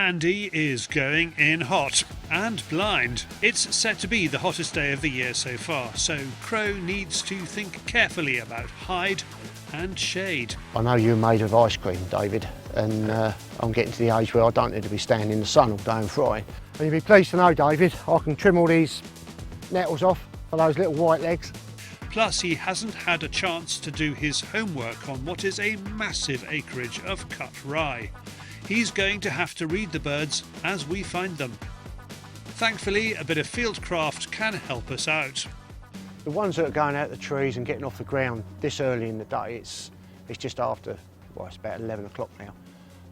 Andy is going in hot and blind. It's set to be the hottest day of the year so far, so Crow needs to think carefully about hide and shade. I know you're made of ice cream, David, and I'm getting to the age where I don't need to be standing in the sun all day and frying. And you'll be pleased to know, David, I can trim all these nettles off for those little white legs. Plus, he hasn't had a chance to do his homework on what is a massive acreage of cut rye. He's going to have to read the birds as we find them. Thankfully, a bit of fieldcraft can help us out. The ones that are going out the trees and getting off the ground this early in the day, it's just after, well, it's about 11 o'clock now.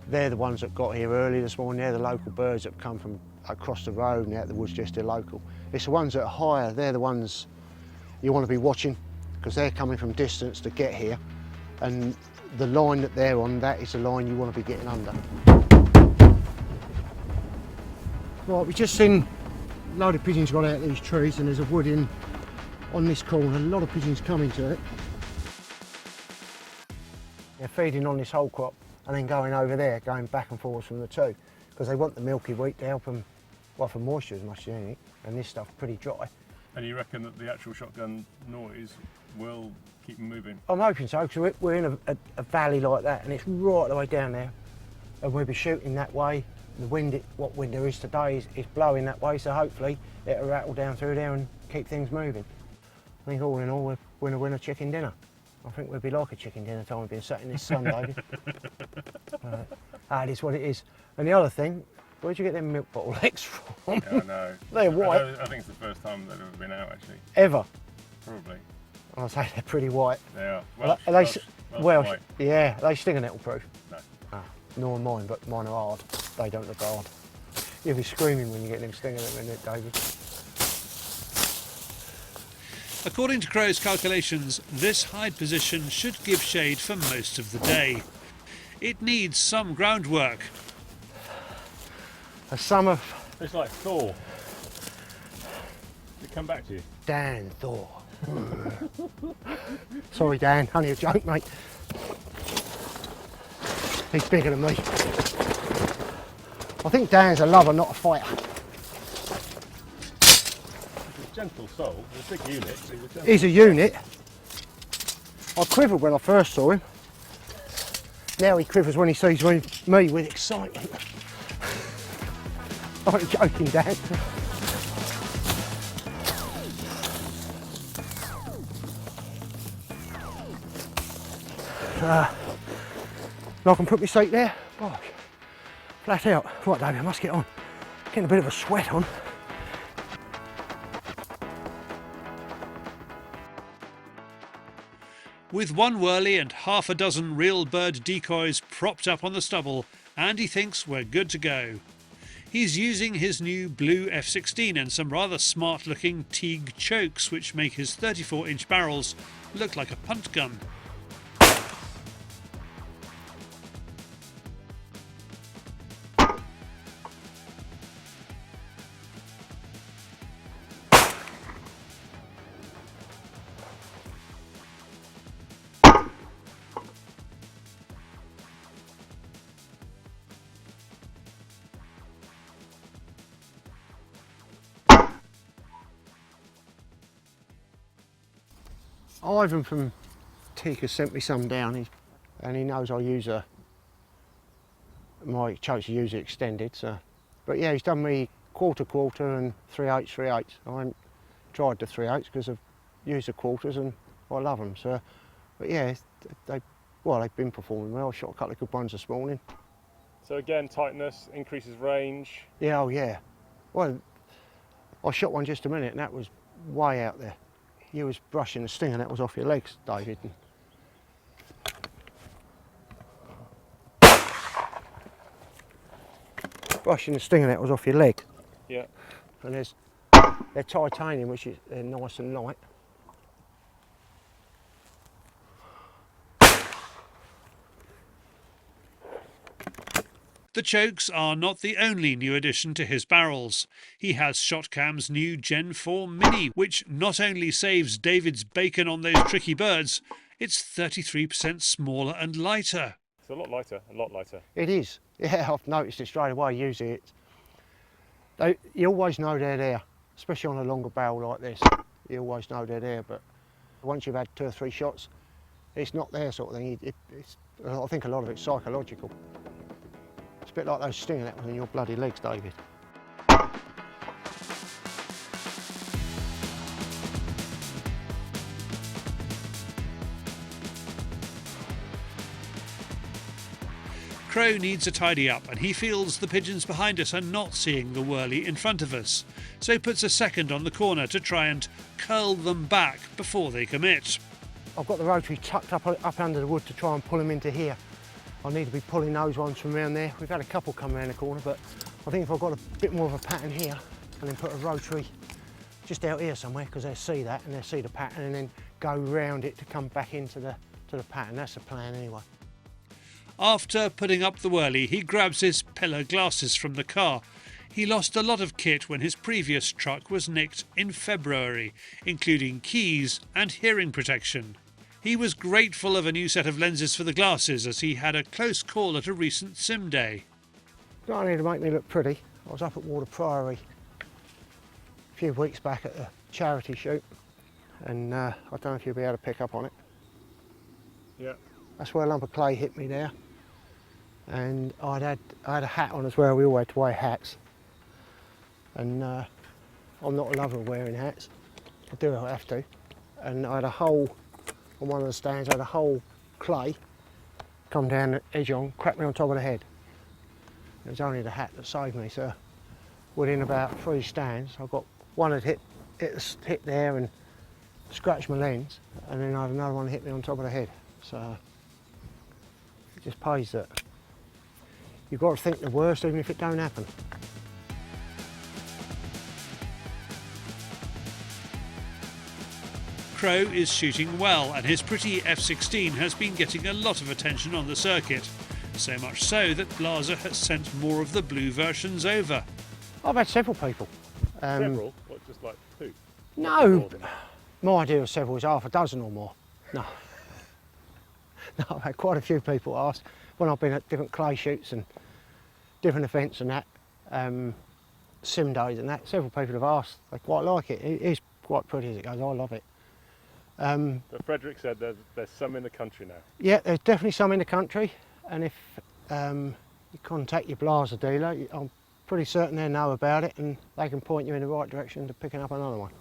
They're the ones that got here early this morning. They're the local birds that have come from across the road and out the woods, just they're local. It's the ones that are higher, they're the ones you want to be watching because they're coming from distance to get here, and the line that they're on, that is the line you want to be getting under. Right, we've just seen a load of pigeons got out of these trees, and there's a wood in on this corner. A lot of pigeons coming to it. They're feeding on this whole crop and then going over there, going back and forwards from the two, because they want the milky wheat to help them, well, for moisture as much as anything, and this stuff's pretty dry. And you reckon that the actual shotgun noise will keep them moving? I'm hoping so, because we're in a valley like that, and it's right the way down there, and we'll be shooting that way. The wind, what wind there is today, is blowing that way, so hopefully it'll rattle down through there and keep things moving. I think all in all, we're going to win a chicken dinner. I think we'll be like a chicken dinner time being sat in this sun, David. That is what it is. And the other thing, where'd you get them milk bottle eggs from? Yeah, I know. They're white. I think it's the first time they've ever been out, actually. Ever? Probably. I'll say they're pretty white. They are. Welsh, white. Yeah, are they stinger nettle proof? No. Ah, nor mine, but mine are hard. They don't look hard. You'll be screaming when you get them stinger nettle in it, David. According to Crow's calculations, this hide position should give shade for most of the day. It needs some groundwork. A summer. It's like Thor. Did it come back to you? Dan Thor. Sorry, Dan, only a joke, mate. He's bigger than me. I think Dan's a lover, not a fighter. He's a gentle soul. He's a big unit. He's a unit. I quivered when I first saw him. Now he quivers when he sees me with excitement. I'm only joking, Dan. I can put my seat there. Gosh, flat out. Right, David, I must get on. Getting a bit of a sweat on. With one whirly and half a dozen real bird decoys propped up on the stubble, Andy thinks we're good to go. He's using his new blue F16 and some rather smart looking teague chokes which make his 34-inch barrels look like a punt gun. Ivan from Tika sent me some down, and he knows I use my chokes are usually extended. So, but yeah, he's done me quarter and 3/8. I haven't tried the 3/8 because I've used the quarters and I love them. So, but yeah, they've been performing well. I shot a couple of good ones this morning. So again, tightness increases range. Yeah, oh yeah. Well, I shot one just a minute, and that was way out there. You was brushing the stinger that was off your legs, David. Brushing the stinger that was off your leg. Yeah. And they're titanium, which is they're nice and light. The chokes are not the only new addition to his barrels. He has ShotCam's new Gen 4 Mini, which not only saves David's bacon on those tricky birds, it's 33% smaller and lighter. It's a lot lighter, a lot lighter. It is. Yeah, I've noticed it straight away using it. You always know they're there, especially on a longer barrel like this. You always know they're there, but once you've had 2 or 3 shots, it's not there sort of thing. I think a lot of it's psychological. It's a bit like those stinging nettles in your bloody legs, David. Crow needs a tidy up, and he feels the pigeons behind us are not seeing the whirly in front of us, so puts a second on the corner to try and curl them back before they commit. I've got the rotary tucked up under the wood to try and pull them into here. I need to be pulling those ones from around there. We've had a couple come around the corner, but I think if I've got a bit more of a pattern here and then put a rotary just out here somewhere, because they'll see that and they'll see the pattern, and then go round it to come back into the pattern. That's the plan anyway. After putting up the whirly, he grabs his pillar glasses from the car. He lost a lot of kit when his previous truck was nicked in February, including keys and hearing protection. He was grateful of a new set of lenses for the glasses, as he had a close call at a recent sim day. Not only to make me look pretty, I was up at Water Priory a few weeks back at a charity shoot, and I don't know if you'll be able to pick up on it. Yeah. That's where a lump of clay hit me there, and I had a hat on as well. We all had to wear hats, and I'm not a lover of wearing hats. I do have to, and I had a hole on one of the stands. I had a hole clay come down the edge on, cracked me on top of the head. It was only the hat that saved me. So within about 3 stands, I got one that hit there and scratched my lens, and then I had another one hit me on top of the head. So it just pays that you've got to think the worst even if it don't happen. Crow is shooting well, and his pretty F16 has been getting a lot of attention on the circuit. So much so that Blaser has sent more of the blue versions over. I've had several people. Several? What, just like 2? No, my idea of several is half a dozen or more. No. No, I've had quite a few people ask when I've been at different clay shoots and different events and that, sim days and that. Several people have asked. They quite like it. It is quite pretty as it goes. I love it. But Frederick said there's some in the country now. Yeah, there's definitely some in the country, and if you contact your Blaser dealer, I'm pretty certain they know about it, and they can point you in the right direction to picking up another one.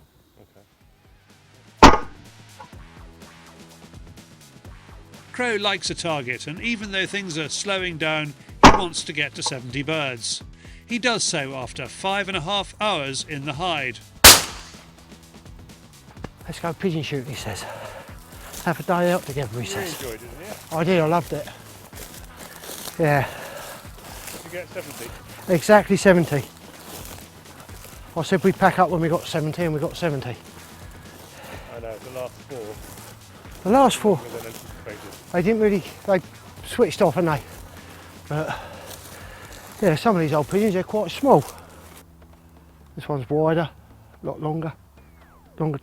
Crow likes a target, and even though things are slowing down, he wants to get to 70 birds. He does so after 5.5 hours in the hide. Let's go pigeon shooting, he says. Have a day out together, he says. You enjoyed it, didn't you? I did, I loved it. Yeah. Did you get 70? Exactly 70. I said we'd pack up when we got 70, and we got 70. I know, the last 4. The last 4, Longer than anticipated. they didn't really, they switched off, hadn't they? But yeah, some of these old pigeons, they're quite small. This one's wider, a lot longer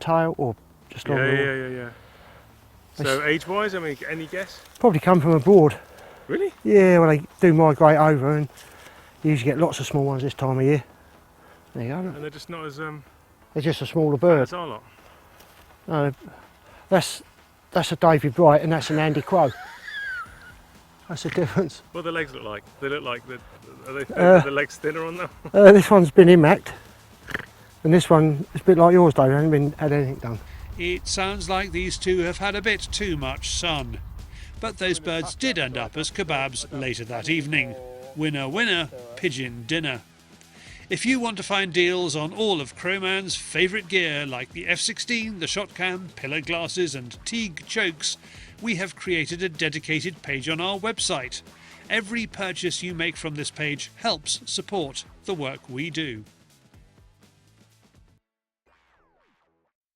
tail, or just longer. Yeah. So age-wise, I mean, any guess? Probably come from abroad. Really? Yeah, well they do migrate over, and you usually get lots of small ones this time of year. There you go. And they're just not as They're just a smaller bird. as our lot. No, that's a David Bright and that's an Andy Crow. That's the difference. What do the legs look like? They look like are they thin, are the legs thinner on them? This one's been immac'd, and this one is a bit like yours, David. Hasn't had anything done. It sounds like these two have had a bit too much sun. But those birds did end up as kebabs later that evening. Winner, winner, pigeon dinner. If you want to find deals on all of Crowman's favourite gear like the F16, the shot cam, pillar glasses and Teague chokes, we have created a dedicated page on our website. Every purchase you make from this page helps support the work we do.